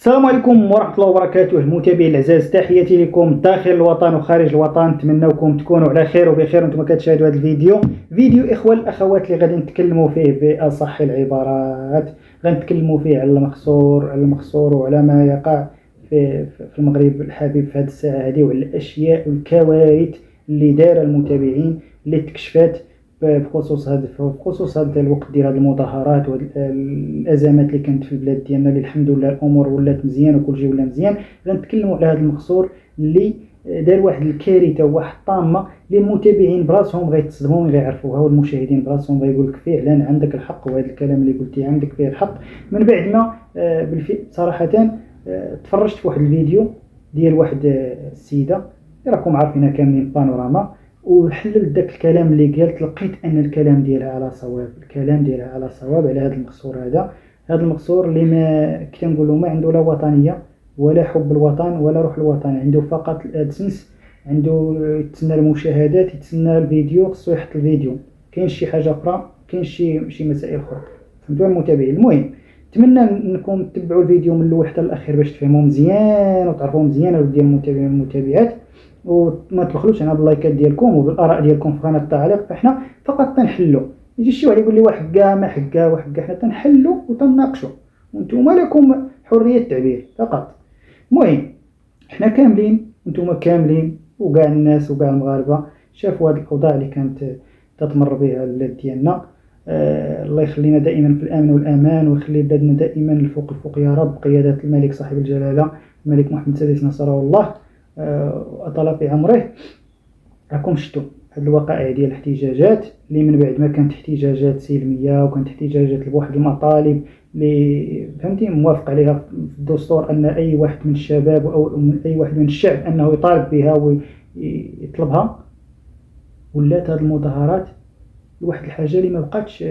السلام عليكم ورحمة الله وبركاته. المتابعين الأعزاء، تحياتي لكم داخل الوطن وخارج الوطن. نتمنىكم تكونوا على خير وبخير وانتم كتشاهدوا هذا فيديو إخوة الأخوات اللي غادي نتكلموا فيه بأصح العبارات. غنتكلموا فيه على المخصور وعلى ما يقع في المغرب الحبيب في هذه الساعة هذه، وعلى الأشياء والكوارث اللي دار المتابعين اللي تكشفات بخصوص هذا الوقت ديال هذه المظاهرات والازمات اللي كانت في البلاد ديالنا، اللي الحمد لله الامور ولات مزيان وكل شيء ولا مزيان. غنتكلموا على هذا المخصور اللي دار واحد الكارثه وواحد الطامه اللي المتابعين براسهم غيتصدموا غيعرفوها، والمشاهدين براسهم غيقول لك فعلا عندك الحق، وهذا الكلام اللي قلتيه عندك فيه الحق. من بعد ما صراحه تفرجت في واحد الفيديو ديال واحد السيده اللي راكم عارفينها كاملين، بانوراما، وحللت داك الكلام اللي قالت، لقيت ان الكلام ديالها على صواب، على هذا المخصور. هذا المخصور اللي ما كنقولوا ما عنده لا وطنيه ولا حب الوطن ولا روح الوطن، عنده فقط الادسنس، عنده يتسنى المشاهدات، يتسنى الفيديو، خصو يحط الفيديو، كاين شي حاجه اخرى، كاين شي مسائل اخرى. فهمتوا المتابعين؟ المهم نتمنى انكم تتبعوا الفيديو من الاول حتى الاخير باش تفهموا مزيان وتعرفوا مزيان ديال المتابعين والمتابعات، وما تبخلوش على باللايكات ديالكم وبالاراء ديالكم في قناه التعليق. فاحنا فقط تنحلوا، يجي شي واحد يقول لي واحد حقا ما حقا حنا تنحلوا وتناقشوا، وانتم لكم حريه التعبير فقط. المهم حنا كاملين، انتم كاملين، وكاع الناس وكاع المغاربه شافوا هذه الاوضاع اللي كانت تتمر بها البلاد ديالنا. الله يخلينا دائما في الامن والامان، ويخلي بلادنا دائما الفوق يا رب، قياده الملك صاحب الجلاله الملك محمد السادس نصره الله أطال في عمره. راكم شفتوا هاد الوقائع ديال الاحتجاجات اللي من بعد ما كانت احتجاجات سلميه وكانت احتجاجات بواحد المطالب اللي فهمتي موافق عليها في الدستور، ان اي واحد من الشباب او اي واحد من الشعب انه يطالب بها ويطلبها، ولات هاد المظاهرات واحد الحاجه اللي ما بقاتش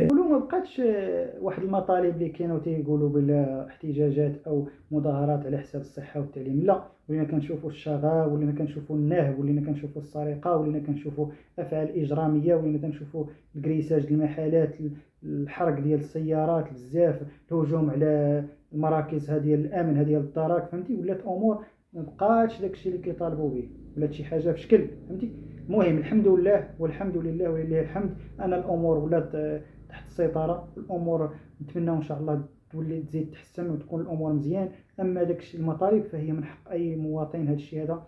واحد المطالب اللي كانوا تيقولوا بلا احتجاجات او مظاهرات على حساب الصحه والتعليم. لا، ولينا كنشوفوا الشغب، ولينا كنشوفوا النهب، ولينا كنشوفوا السرقه، ولينا كنشوفوا افعال اجراميه، ولينا كنشوفوا الكريساج المحلات، الحرق ديال السيارات بزاف، الهجوم على المراكز هذه الامن هذه الدرك. فهمتي؟ ولات امور ما بقاتش داكشي اللي كيطالبوا به، ولات شي حاجه في شكل. فهمتي؟ المهم الحمد لله ولله الحمد ان الامور ولات تحت السيطره. الامور نتمنى ان شاء الله تولي تزيد تحسن وتكون الامور مزيان. اما داكشي المطالب فهي من حق اي مواطن. هذا الشيء هذا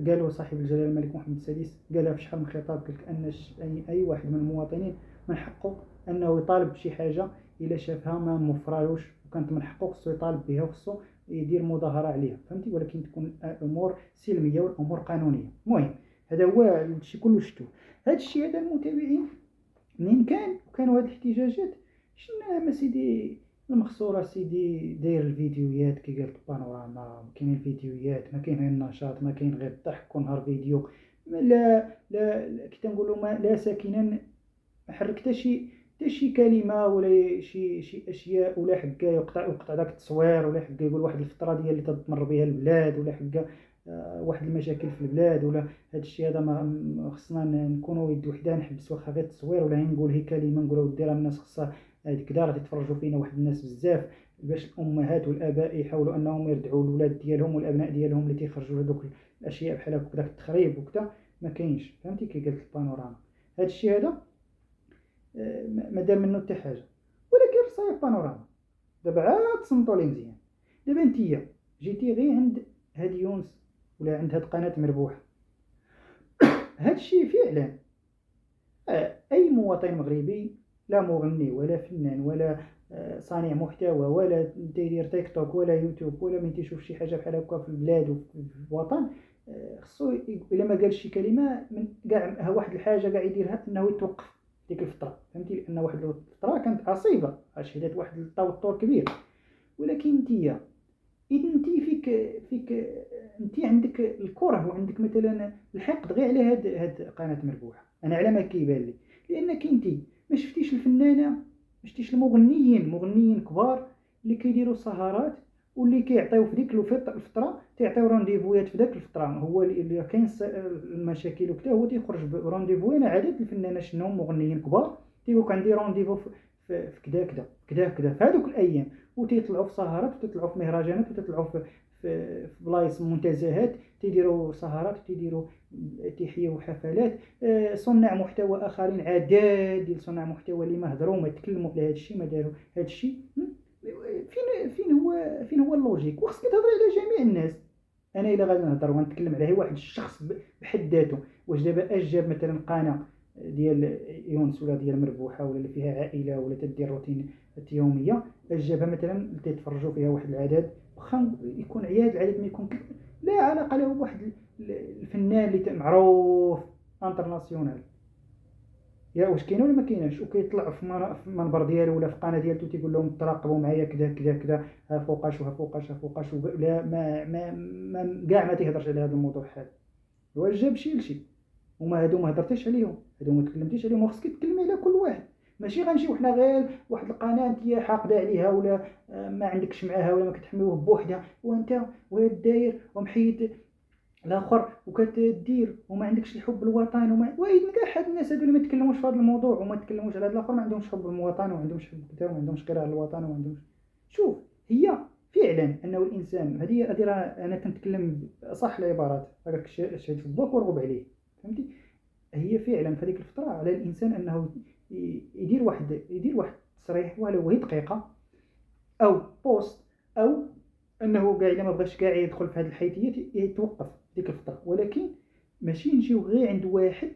قالوا صاحب الجلاله الملك محمد السادس، قالها في شحال من خطاب، قال لك ان اي واحد من المواطنين من حقه انه يطالب بشي حاجه الا شافها ما موفرالوش وكانت من حقه، خصو يطالب بها وخصو يدير مظاهره عليها. فهمتي؟ ولكن تكون الامور سلميه والامور قانونيه. المهم هذا هو الشيء كله شفتوه. هذا الشيء هذا المتابعين منين كانوا هاد الاحتجاجات، شنو سيدي المخصوره سيدي داير الفيديوهات كي قالت بانوراما، كاين الفيديوهات، ما كاين غير النشاط، ما كاين غير الضحك ونهار فيديو، لا كي تنقولوا ما لا ساكنا ما حرك حتى شي كلمه ولا شي اشياء، ولا حقا يقطع داك التصوير، ولا حقا يقول واحد الفتره ديال اللي تمر بها البلاد، ولا حقا واحد المشاكل في البلاد، ولا هذا الشيء هذا ما خصنا نكونوا يد وحده نحبس واخا غير التصوير، ولا نقول هي كلمه نقولوا دير الناس خصها هذيك دار تتفرجوا فينا واحد الناس بزاف، باش الامهات والاباء يحاولوا انهم يردعوا الاولاد ديالهم والابناء ديالهم اللي تيخرجوا هذوك الاشياء بحال هكا داك التخريب وكذا ما كاينش. فهمتي؟ كي قالت البانوراما هذا الشيء هذا ما دار منه حتى حاجه. ولكن صايب بانوراما دابا عاد تصنتوا لي مزيان. دابا نتيا جيتي غير عند هاد يونس ولا عند هاد قناه مربوح، هاد الشيء فعلا اي مواطن مغربي، لا مغني ولا فنان ولا صانع محتوى ولا تيدير تيك توك ولا يوتيوب ولا من تيشوف شي حاجه بحال هكا في البلاد وفي الوطن، خصو الا ما قال شي كلمه من كاع واحد الحاجه كاع يديرها انه يتوقف ديك الفتره. فهمتي؟ لان واحد الفتره كانت عصيبه، شهدت واحد التوتر كبير. ولكن نتيا اذا انت فيك انت عندك الكره وعندك مثلا الحقد غير على هاد قناه مربوحه، انا على ما كيبان لي، لانك انت ما شفتيش الفنانه، ما شفتيش المغنيين كبار اللي كيديروا سهرات واللي كيعطيو في ديك الفتره تيعطيو رونديفويات في داك الفتره. هو اللي كاين المشاكل وكذا هو تيخرج برونديفو. انا عادات الفنانه شنو مغنيين كبار تيقولك عندي رونديفو في كذا كذا كذا كذا في هذوك الايام، وتيطلعوا في سهرات وتطلعوا في مهرجانات وتطلعوا في بلايص منتزهات، تيديروا سهرات وتيديروا تيحيوا حفلات. صناع محتوى اخرين عداد ديال صناع محتوى اللي ما هضروا ما تكلموا على هذا الشيء ما داروا هذا الشيء. فين هو اللوجيك؟ وخصك تهضر على جميع الناس. انا الا غادي نهضر ونتكلم على واحد الشخص بحد ذاته، واش دابا اش جاب مثلا قناه ديال يونس ولا ديال مربوحه ولا اللي فيها عائله ولا تدير روتين يوميه، اش جابها مثلا تيتفرجوا فيها واحد العدد، واخا يكون عياد العدد ما يكون لا علاقه له بواحد الفنان اللي معروف انترناسيونال. يا واش كاين ولا ما كايناش؟ وكيطلع في منبر ديالو ولا في قناه ديالته تيقول لهم تراقبوا معايا كذا كذا كذا، ها فوقاش وها فوقاش ها فوقاش، لا ما كاع ما تيهضرش على هذا الموضوع هذا. واش جاب شي لشي؟ وما هادو ما هضرتيش عليهم، هادو ما تكلمتيش عليهم، وخصك تكلمي على كل واحد. ماشي غنمشيو حنا غير واحد القناه انت حاقده عليها ولا ما عندكش معاها ولا ما كتحميوه بوحدها، وانت داير ومحيد الاخر وكتدير وما عندكش الحب الوطني وايد كاع حد الناس هادو اللي ما تكلموش في هذا الموضوع وما تكلموش على هذا الاخر ما عندهمش حب الوطن وما عندهمش حب كذا وما عندهمش قراءه الوطن وما عندهمش. شوف، هي فعلا انه الانسان هذه راه انا كنتكلم صح العبارات راك شهد في البوك ورغب عليه، فهمتي؟ هي فعلا في هذيك الفتره على الانسان انه يدير واحد تصريح ولو هي دقيقه او بوست، او انه كاع الا ما بغاش كاع يدخل في هذه الحيثيات يتوقف ديك الفتره. ولكن ماشي نجيو غير عند واحد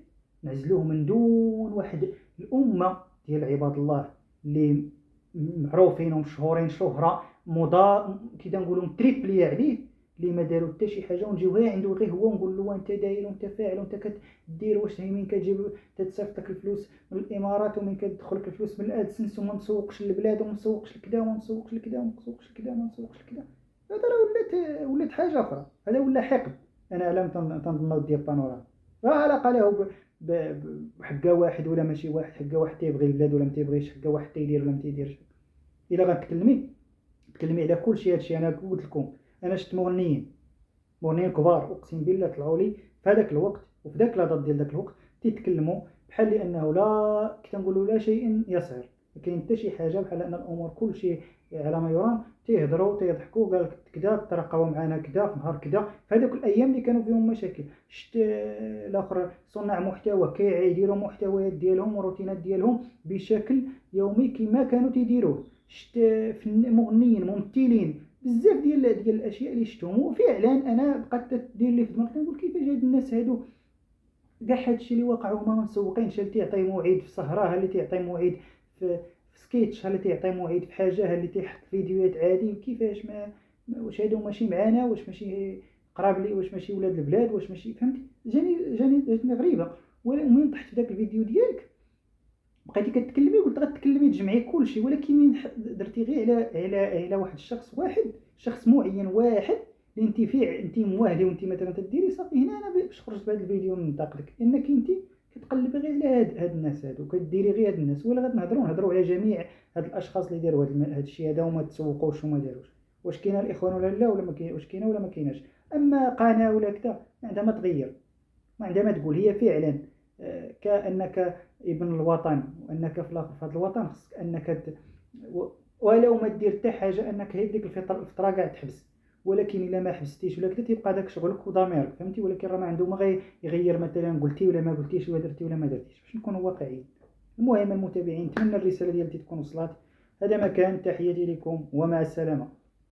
نعزلوه من دون واحد الامه ديال عباد الله اللي معروفين ومشهورين شهره كي نقولوا تريبلي عليه، اللي ما داروا حتى شي حاجه، ونجيو غير عنده غير هو ونقول له انت داير وانت فاعل وانت كدير، واش هي من كتجيب تتصيفط لك الفلوس من الامارات ومن كتدخل لك الفلوس من الادسنس وما مسوقش للبلاد وما مسوقش لكذا وما مسوقش لكذا وما مسوقش لكذا وما مسوقش لكذا. هذا راه ولات حاجه اخرى، هذا ولا حقد. انا على تنظن ديال البانوراما راه علاقه له بحقه واحد ولا ماشي واحد، حقه واحد تيبغي البلاد ولا ما تيبغيش، حقه واحد تيدير ولا ما تيديرش. الا غتكلمي على كل شيء. هادشي انا قلت لكم، انا شفت مغنيين كبار اقسم بالله طلعوا لي في هذاك الوقت وفي ذاك لاطات ديال ذاك الوقت تيتكلموا بحال لانه لا كنقولوا لا شيء يسير، ما كاين حتى شي حاجه، بحال ان الامور كل شيء على ما يرام. تيهضروا تيضحكوا قال كذا ترقبوا معنا كذا في نهار كذا في هذوك الايام اللي كانوا فيهم مشاكل. شفت الاخر صناع محتوى كيديروا محتويات ديالهم وروتينات ديالهم بشكل يومي كما كانوا تيديروه. شفت مغنيين ممثلين بزاف ديال الاشياء اللي شفتهم، وفعلا انا بقات تدير لي في دماغي نقول كيفاش هاد الناس هادو كاع هادشي اللي وقع هما مسوقينش. اللي تيعطي موعد في سهره، اللي تيعطي موعد في سكيتش، اللي تيعطي موعد في حاجه، اللي تيحط فيديوهات عادي. كيفاش واش هادو ماشي معانا؟ واش ماشي قراب لي؟ واش ماشي ولاد البلاد؟ واش ماشي فهمتي؟ جاتني غريبه. ومن طحت في داك الفيديو ديالك بقيتي كتكلمي وقلت غتكلمي تجمعي كلشي، ولكن من درتي غير على واحد شخص معين واحد اللي انت فيه انت مواهلي وانت مثلا تديري صافي. هنا انا باش خرجت بهذا الفيديو ننتقدك انك انت كتقلبي غير على هاد الناس هادو، كديري غير هاد الناس، ولا نهضروا على جميع هاد الاشخاص اللي داروا هاد الشيء هذا وما تسوقوش وما داروش. واش كاين الاخوان ولا لا؟ ولا ما كاين؟ واش كاينه ولا ما كايناش؟ اما قناه ولا كذا عندها ما تغير، عندما تقول هي فعلا كأنك ابن الوطن وأنك في هذا الوطن خصك أنك ولو ما دير حتى حاجة أنك هي ديك الفترة قاعد تحبس. ولكن إلا ما حبستيش ولا كذا تيبقى داك شغلك وضميرك، فهمتي؟ ولكن راه ما عنده ما غير مثلا قلتي ولا ما قلتيش ولا درتي ولا ما درتيش، باش نكونوا واقعيين. المهم المتابعين، نتمنى الرسالة ديالتي تكون وصلت. هذا ما كان، تحياتي لكم ومع السلامة.